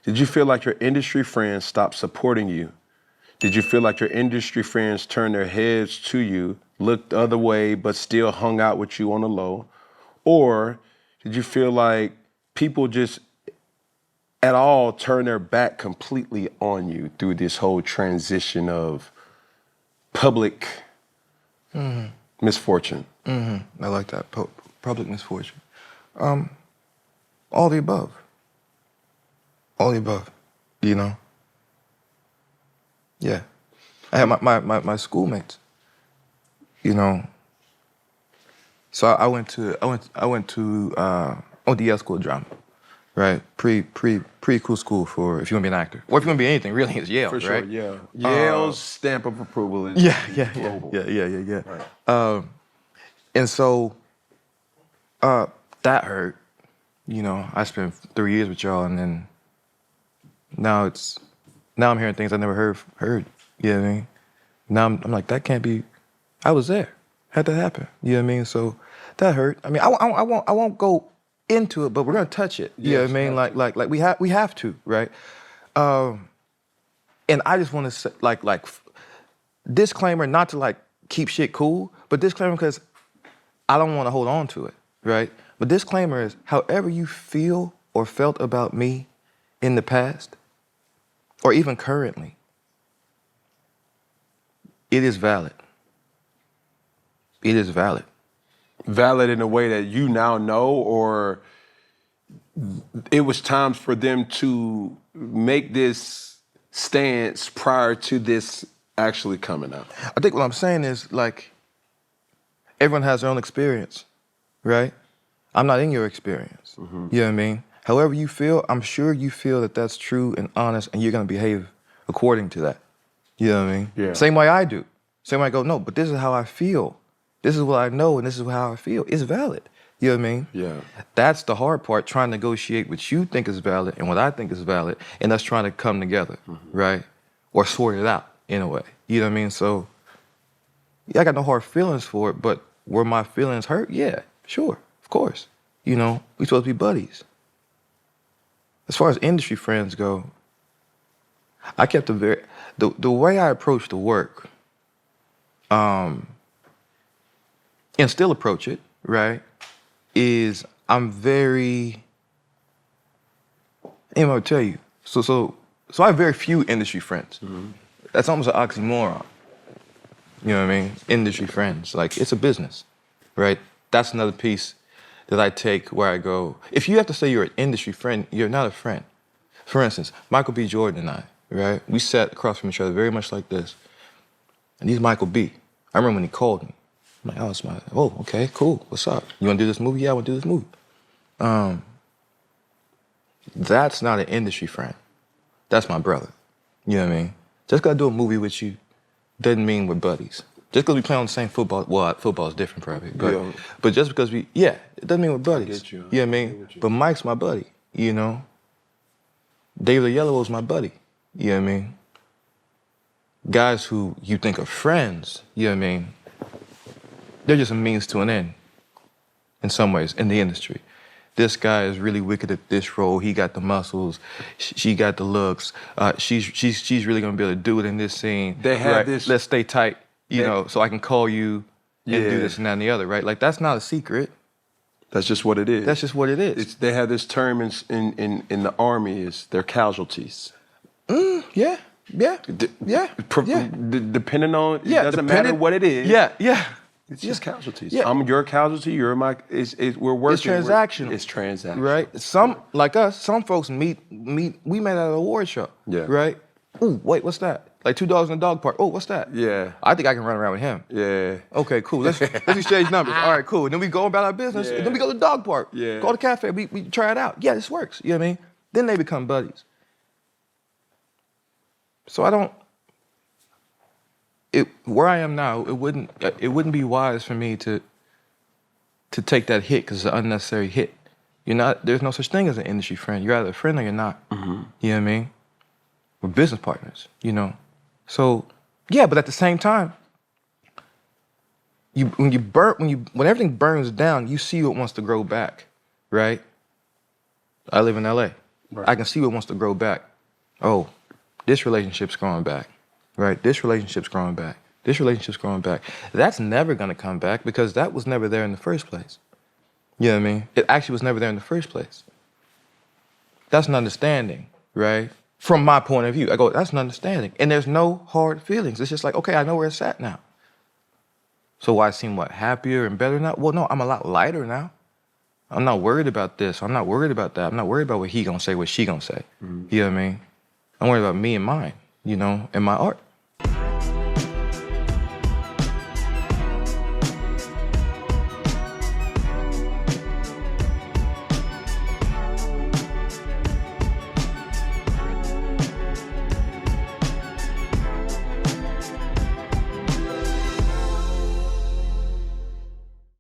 Did you feel like your industry friends stopped supporting you? Did you feel like your industry friends turned their heads to you, looked the other way, but still hung out with you on the low? Or did you feel like people just at all turned their back completely on you through this whole transition of public misfortune? I like that, public misfortune. All the above. All the above, you know? Yeah. I had my schoolmates, you know. So I went to DL school of drama, right? Pre-cool school for if you want to be an actor. Or if you want to be anything, really, it's Yale, For sure, right? yeah. Yale's stamp of approval is global. Yeah. Right. And so that hurt. You know, I spent 3 years with y'all, and then now I'm hearing things I never heard. You know what I mean? Now I'm like, that can't be. I was there. Had that happen. You know what I mean? So that hurt. I mean, I won't go into it, but we're gonna touch it. You know what I mean? Like we have to, right? And I just want to say, like disclaimer, not to like keep shit cool, but disclaimer because I don't want to hold on to it, right? But disclaimer is, however you feel or felt about me in the past, or even currently, it is valid. It is valid. Valid in a way that you now know, or it was times for them to make this stance prior to this actually coming out? I think what I'm saying is, like, everyone has their own experience, right? I'm not in your experience. You know what I mean? However you feel, I'm sure you feel that that's true and honest, and you're gonna behave according to that. You know what I mean? Yeah. Same way I do. Same way I go, no, but this is how I feel. This is what I know, and this is how I feel. It's valid. You know what I mean? Yeah. That's the hard part, trying to negotiate what you think is valid and what I think is valid, and us trying to come together, right? Or sort it out in a way. You know what I mean? So, yeah, I got no hard feelings for it, but were my feelings hurt? Yeah, sure, of course. You know, we supposed to be buddies. As far as industry friends go, I kept the way I approach the work, and still approach it, right, is I'm very, I'm gonna tell you, so I have very few industry friends. That's almost an oxymoron. You know what I mean? Industry friends, like, it's a business, right? That's another piece that I take where I go, if you have to say you're an industry friend, you're not a friend. For instance, Michael B. Jordan and I, right? We sat across from each other very much like this. And he's Michael B. I remember when he called me. I'm like, oh, okay, cool, what's up? You wanna do this movie? Yeah, I wanna do this movie. That's not an industry friend. That's my brother. You know what I mean? Just 'cause I do a movie with you doesn't mean we're buddies. Just because we play on the same football, well, football is different probably, but just because it doesn't mean we're buddies. I get you. You know what I mean? But Mike's my buddy, you know? David Oyelowo's my buddy, you know what I mean? Guys who you think are friends, you know what I mean? They're just a means to an end in some ways in the industry. This guy is really wicked at this role. He got the muscles. She got the looks. She's really gonna be able to do it in this scene. They have right? this. Let's stay tight, you know, so I can call you and do this and that and the other, right? Like, that's not a secret. That's just what it is. That's just what it is. They have this term in the Army, is they're casualties. Yeah. Depending on, it doesn't matter what it is. Yeah. It's just casualties. Yeah. I'm your casualty, you're my, we're working. It's transactional. It's transactional. Right? Some, like us, some folks we met at an award show. Yeah. Right? Ooh, wait, what's that? Like 2 dogs in a dog park. Oh, what's that? Yeah. I think I can run around with him. Yeah. Okay, cool. Let's exchange numbers. All right, cool. And then we go about our business. Yeah. And then we go to the dog park. Yeah. Go to the cafe. We try it out. Yeah, this works. You know what I mean? Then they become buddies. So where I am now, it wouldn't be wise for me to take that hit, because it's an unnecessary hit. There's no such thing as an industry friend. You're either a friend or you're not. You know what I mean? We're business partners, you know? So, yeah, but at the same time, when everything burns down, you see what wants to grow back, right? I live in LA. Right. I can see what wants to grow back. Oh, this relationship's growing back, right? This relationship's growing back. This relationship's growing back. That's never gonna come back because that was never there in the first place. You know what I mean? It actually was never there in the first place. That's an understanding, right? From my point of view, I go, that's an understanding. And there's no hard feelings. It's just like, okay, I know where it's at now. So I seem what, happier and better now? Well, no, I'm a lot lighter now. I'm not worried about this. I'm not worried about that. I'm not worried about what he gonna say, what she gonna say. You know what I mean? I'm worried about me and mine, you know, and my art.